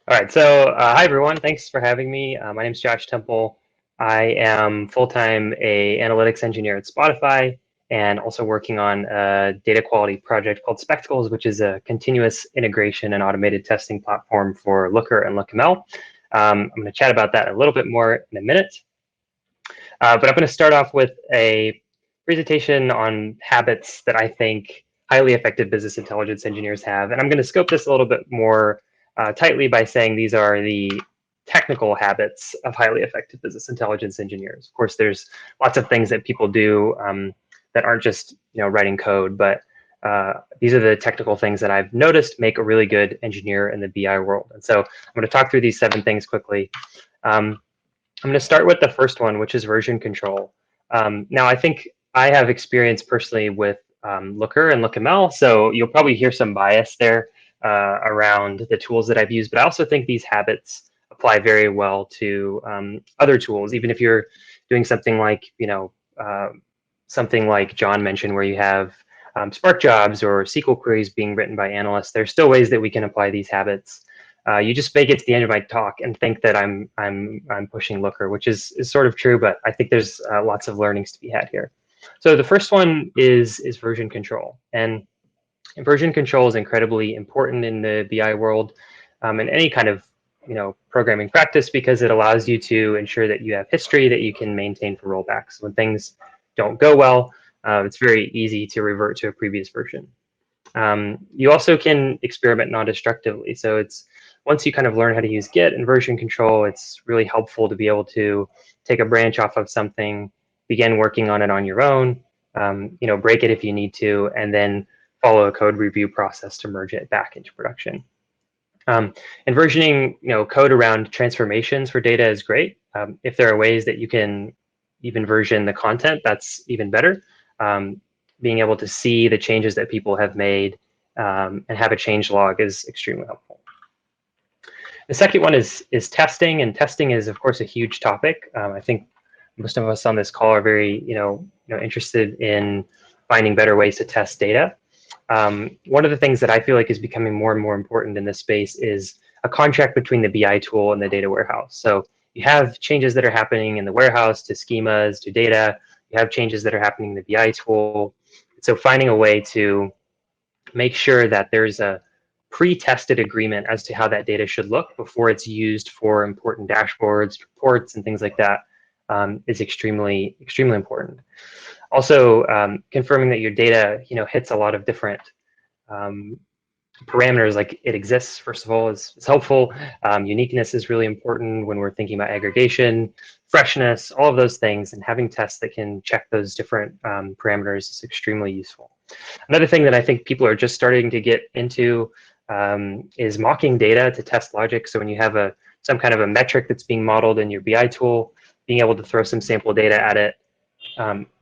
All right, so hi everyone. Thanks for having me. My name is Josh Temple. I am full-time a analytics engineer at Spotify and also working on a data quality project called Spectacles, which is a continuous integration and automated testing platform for Looker and LookML. I'm going to chat about that a little bit more in a minute, but I'm going to start off with a presentation on habits that I think highly effective business intelligence engineers have, and I'm going to scope this a little bit more tightly by saying these are the technical habits of highly effective business intelligence engineers. Of course, there's lots of things that people do that aren't just writing code, but these are the technical things that I've noticed make a really good engineer in the BI world. And so I'm going to talk through these 7 things quickly. I'm going to start with the first one, which is version control. Now, I think I have experience personally with Looker and LookML, so you'll probably hear some bias there around the tools that I've used, but I also think these habits apply very well to other tools, even if you're doing something like, something like John mentioned, where you have Spark jobs or SQL queries being written by analysts. There's still ways that we can apply these habits. You just may get to the end of my talk and think that I'm pushing Looker, which is sort of true, but I think there's lots of learnings to be had here. So the first one is version control, and version control is incredibly important in the BI world and any kind of programming practice, because it allows you to ensure that you have history that you can maintain for rollbacks. When things don't go well, it's very easy to revert to a previous version. You also can experiment non-destructively. So it's once you kind of learn how to use Git and version control, it's really helpful to be able to take a branch off of something, begin working on it on your own, break it if you need to, and then follow a code review process to merge it back into production. And versioning, code around transformations for data is great. If there are ways that you can even version the content, that's even better. Being able to see the changes that people have made and have a change log is extremely helpful. The second one is testing, and testing is, of course, a huge topic. I think most of us on this call are very, interested in finding better ways to test data. One of the things that I feel like is becoming more and more important in this space is a contract between the BI tool and the data warehouse. So you have changes that are happening in the warehouse to schemas, to data. You have changes that are happening in the BI tool. So finding a way to make sure that there's a pre-tested agreement as to how that data should look before it's used for important dashboards, reports, and things like that is extremely, extremely important. Also, confirming that your data, hits a lot of different parameters, like it exists, first of all, is helpful. Uniqueness is really important when we're thinking about aggregation, freshness, all of those things, and having tests that can check those different parameters is extremely useful. Another thing that I think people are just starting to get into is mocking data to test logic. So when you have some kind of a metric that's being modeled in your BI tool, being able to throw some sample data at it,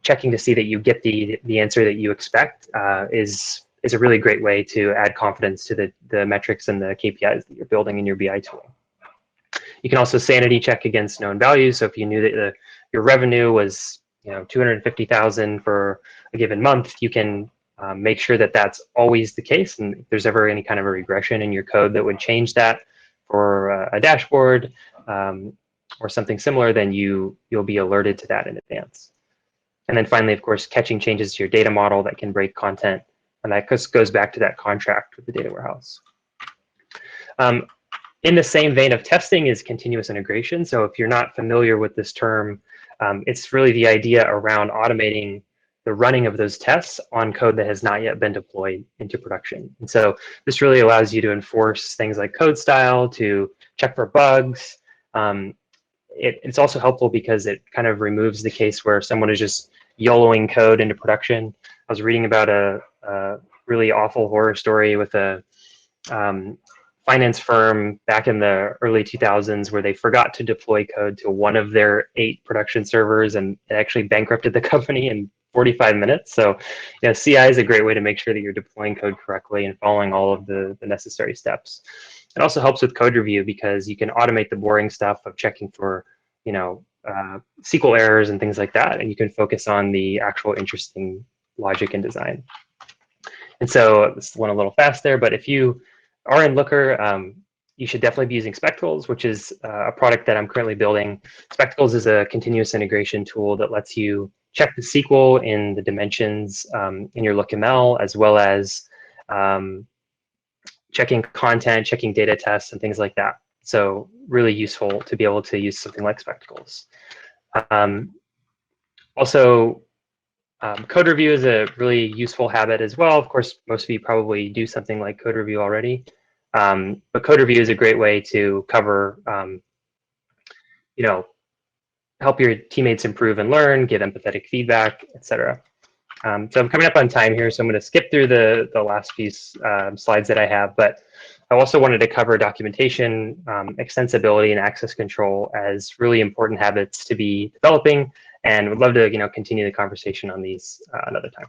checking to see that you get the answer that you expect is a really great way to add confidence to the metrics and the KPIs that you're building in your BI tool. You can also sanity check against known values. So if you knew that your revenue was 250,000 for a given month, you can make sure that that's always the case. And if there's ever any kind of a regression in your code that would change that for a dashboard or something similar, then you'll be alerted to that in advance. And then finally, of course, catching changes to your data model that can break content. And that just goes back to that contract with the data warehouse. In the same vein of testing is continuous integration. So if you're not familiar with this term, it's really the idea around automating the running of those tests on code that has not yet been deployed into production. And so this really allows you to enforce things like code style, to check for bugs. It's also helpful because it kind of removes the case where someone is just YOLOing code into production. I was reading about a really awful horror story with a finance firm back in the early 2000s where they forgot to deploy code to one of their 8 production servers, and it actually bankrupted the company in 45 minutes. So, CI is a great way to make sure that you're deploying code correctly and following all of the necessary steps. It also helps with code review because you can automate the boring stuff of checking for, SQL errors and things like that, and you can focus on the actual interesting logic and design. And so this went a little fast there, but if you are in Looker, you should definitely be using Spectacles, which is a product that I'm currently building. Spectacles is a continuous integration tool that lets you check the SQL in the dimensions in your LookML, as well as checking content, checking data tests, and things like that. So really useful to be able to use something like Spectacles. Also, code review is a really useful habit as well. Of course, most of you probably do something like code review already. But code review is a great way to cover, help your teammates improve and learn, give empathetic feedback, etc. So I'm coming up on time here, so I'm going to skip through the last few slides that I have, but I also wanted to cover documentation, extensibility, and access control as really important habits to be developing, and would love to continue the conversation on these another time.